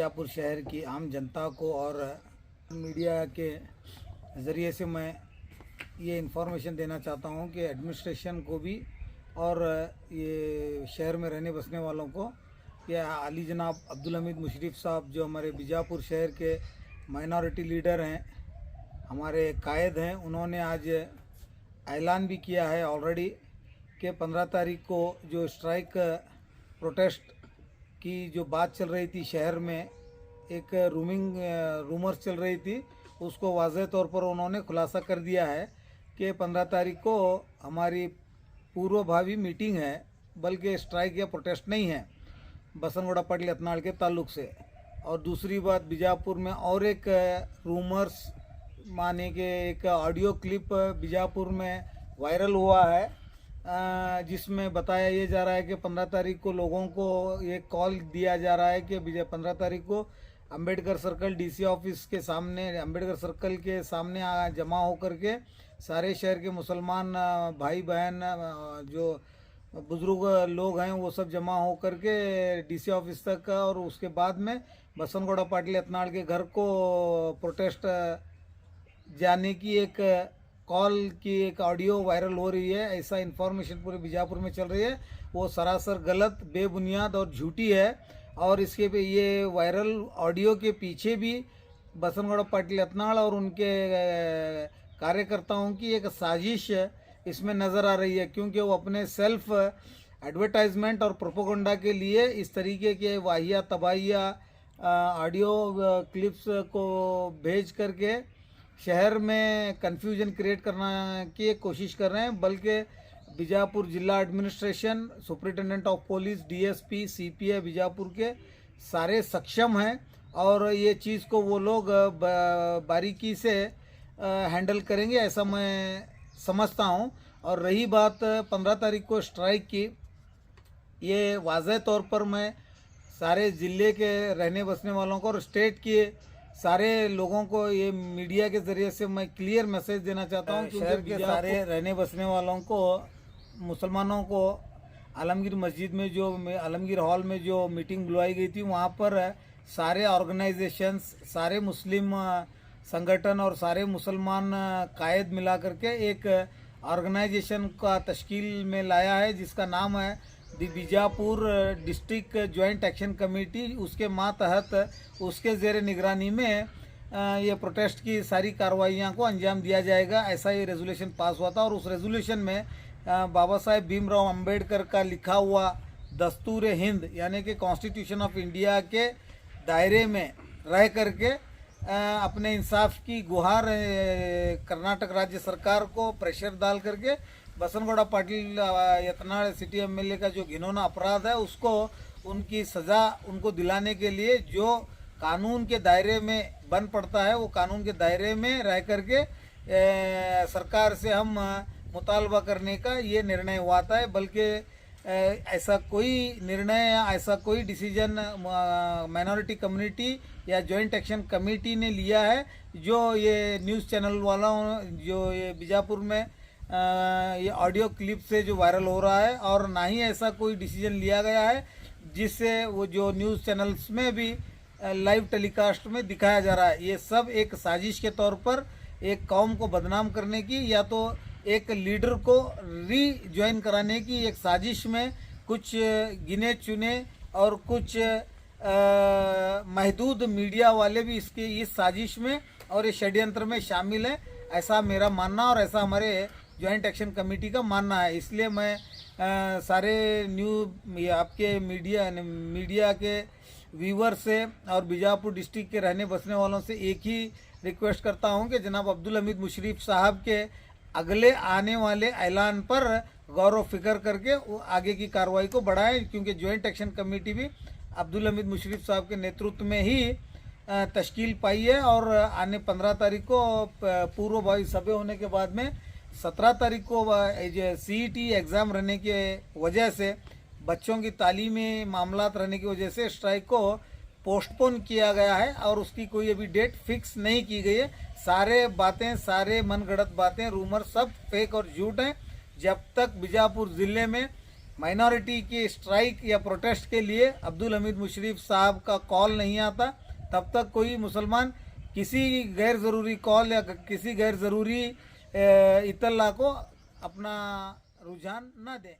बीजापुर शहर की आम जनता को और मीडिया के ज़रिए से मैं ये इन्फॉर्मेशन देना चाहता हूँ कि एडमिनिस्ट्रेशन को भी और ये शहर में रहने बसने वालों को कि अली जनाब अब्दुल हमीद मुशर्रफ साहब जो हमारे बीजापुर शहर के माइनॉरिटी लीडर हैं, हमारे कायद हैं, उन्होंने आज ऐलान भी किया है ऑलरेडी कि 15 तारीख को जो स्ट्राइक प्रोटेस्ट की जो बात चल रही थी शहर में, एक रूमर्स चल रही थी, उसको वाज़ेह तौर पर उन्होंने खुलासा कर दिया है कि 15 तारीख को हमारी पूर्वभावी मीटिंग है, बल्कि स्ट्राइक या प्रोटेस्ट नहीं है बसनगुड़ा पाटिल यत्नाल के ताल्लुक से। और दूसरी बात, बीजापुर में और एक रूमर्स माने कि एक ऑडियो क्लिप बीजापुर में वायरल हुआ है, जिसमें बताया ये जा रहा है कि 15 तारीख को लोगों को ये कॉल दिया जा रहा है कि 15 तारीख को अंबेडकर सर्कल डीसी ऑफिस के सामने, अंबेडकर सर्कल के सामने जमा होकर के सारे शहर के मुसलमान भाई बहन जो बुज़ुर्ग लोग हैं वो सब जमा होकर के डीसी ऑफिस तक, और उसके बाद में बसनगुड़ा पाटिल यत्नाल के घर को प्रोटेस्ट जाने की एक कॉल की एक ऑडियो वायरल हो रही है। ऐसा इन्फॉर्मेशन पूरे बीजापुर में चल रही है, वो सरासर गलत, बेबुनियाद और झूठी है। और इसके पे ये वायरल ऑडियो के पीछे भी बसनगुड़ा पाटिल यत्नाल और उनके कार्यकर्ताओं की एक साजिश इसमें नज़र आ रही है, क्योंकि वो अपने सेल्फ एडवर्टाइजमेंट और प्रोपोगंडा के लिए इस तरीके के वाहिया तबाहिया ऑडियो क्लिप्स को भेज करके शहर में कन्फ्यूजन क्रिएट करना की कोशिश कर रहे हैं। बल्कि बीजापुर जिला administration, superintendent of police, DSP, CPI Bijapur के सारे सक्षम हैं और ये चीज़ को वो लोग बारीकी से हैंडल करेंगे, ऐसा मैं समझता हूं। और रही बात 15 तारीख को स्ट्राइक की, ये वाज़ेह तौर पर मैं सारे ज़िले के रहने बसने वालों को और स्टेट के सारे लोगों को ये मीडिया के ज़रिए से मैं क्लियर मैसेज देना चाहता हूँ। शहर के सारे रहने बसने वालों को, मुसलमानों को आलमगीर मस्जिद में जो आलमगीर हॉल में जो मीटिंग बुलवाई गई थी, वहाँ पर सारे ऑर्गेनाइजेशंस, सारे मुस्लिम संगठन और सारे मुसलमान कायद मिला करके एक ऑर्गेनाइजेशन का तश्कील में लाया है, जिसका नाम है the Bijapur district joint action committee. उसके मातहत उसके ज़ेर निगरानी में ये प्रोटेस्ट की सारी कार्रवाइयाँ को अंजाम दिया जाएगा, ऐसा ये रेजोल्यूशन पास हुआ था। और उस रेजोल्यूशन में बाबा साहेब भीमराव अंबेडकर का लिखा हुआ दस्तूर हिंद यानी कि कॉन्स्टिट्यूशन ऑफ इंडिया के दायरे में रह करके अपने इंसाफ की गुहार कर्नाटक राज्य सरकार को प्रेशर डाल करके बसनगुड़ा पाटिल यत्नाल सिटी एमएलए का जो घिनौना अपराध है उसको उनकी सज़ा उनको दिलाने के लिए जो कानून के दायरे में बन पड़ता है, वो कानून के दायरे में रह करके सरकार से हम मुतालबा करने का ये निर्णय हुआ था। बल्कि ऐसा कोई निर्णय या ऐसा कोई डिसीजन माइनॉरिटी कम्युनिटी या जॉइंट एक्शन कमेटी ने लिया है जो ये न्यूज़ चैनल वालों जो ये बीजापुर में ये ऑडियो क्लिप से जो वायरल हो रहा है, और ना ही ऐसा कोई डिसीजन लिया गया है जिससे वो जो न्यूज़ चैनल्स में भी लाइव टेलीकास्ट में दिखाया जा रहा है। ये सब एक साजिश के तौर पर एक कौम को बदनाम करने की या तो एक लीडर को रीजॉइन कराने की एक साजिश में कुछ गिने चुने और कुछ महदूद मीडिया वाले भी इसके इस साजिश में और इस षड्यंत्र में शामिल हैं, ऐसा मेरा मानना और ऐसा हमारे जॉइंट एक्शन कमेटी का मानना है। इसलिए मैं सारे आपके मीडिया के व्यूवर से और बीजापुर डिस्ट्रिक्ट के रहने बसने वालों से एक ही रिक्वेस्ट करता हूं कि जनाब अब्दुल हमीद मुशर्रफ साहब के अगले आने वाले ऐलान पर गौर व फिक्र करके वो आगे की कार्रवाई को बढ़ाएं, क्योंकि जॉइंट एक्शन कमेटी भी अब्दुल हमीद मुशर्रफ साहब के नेतृत्व में ही तश्कील पाई है। और आने 15 तारीख को पूर्वभावी सभा होने के बाद में 17 तारीख को सीईटी एग्ज़ाम रहने के वजह से, बच्चों की तालीमी मामलात रहने की वजह से स्ट्राइक को पोस्टपोन किया गया है और उसकी कोई अभी डेट फिक्स नहीं की गई है। सारे बातें, सारे मनगढ़ंत बातें, रूमर सब फेक और झूठ हैं। जब तक बीजापुर ज़िले में माइनॉरिटी की स्ट्राइक या प्रोटेस्ट के लिए अब्दुल हमीद मुशर्रफ साहब का कॉल नहीं आता, तब तक कोई मुसलमान किसी गैर ज़रूरी कॉल या किसी गैर ज़रूरी इत्तला को अपना रुझान ना दें।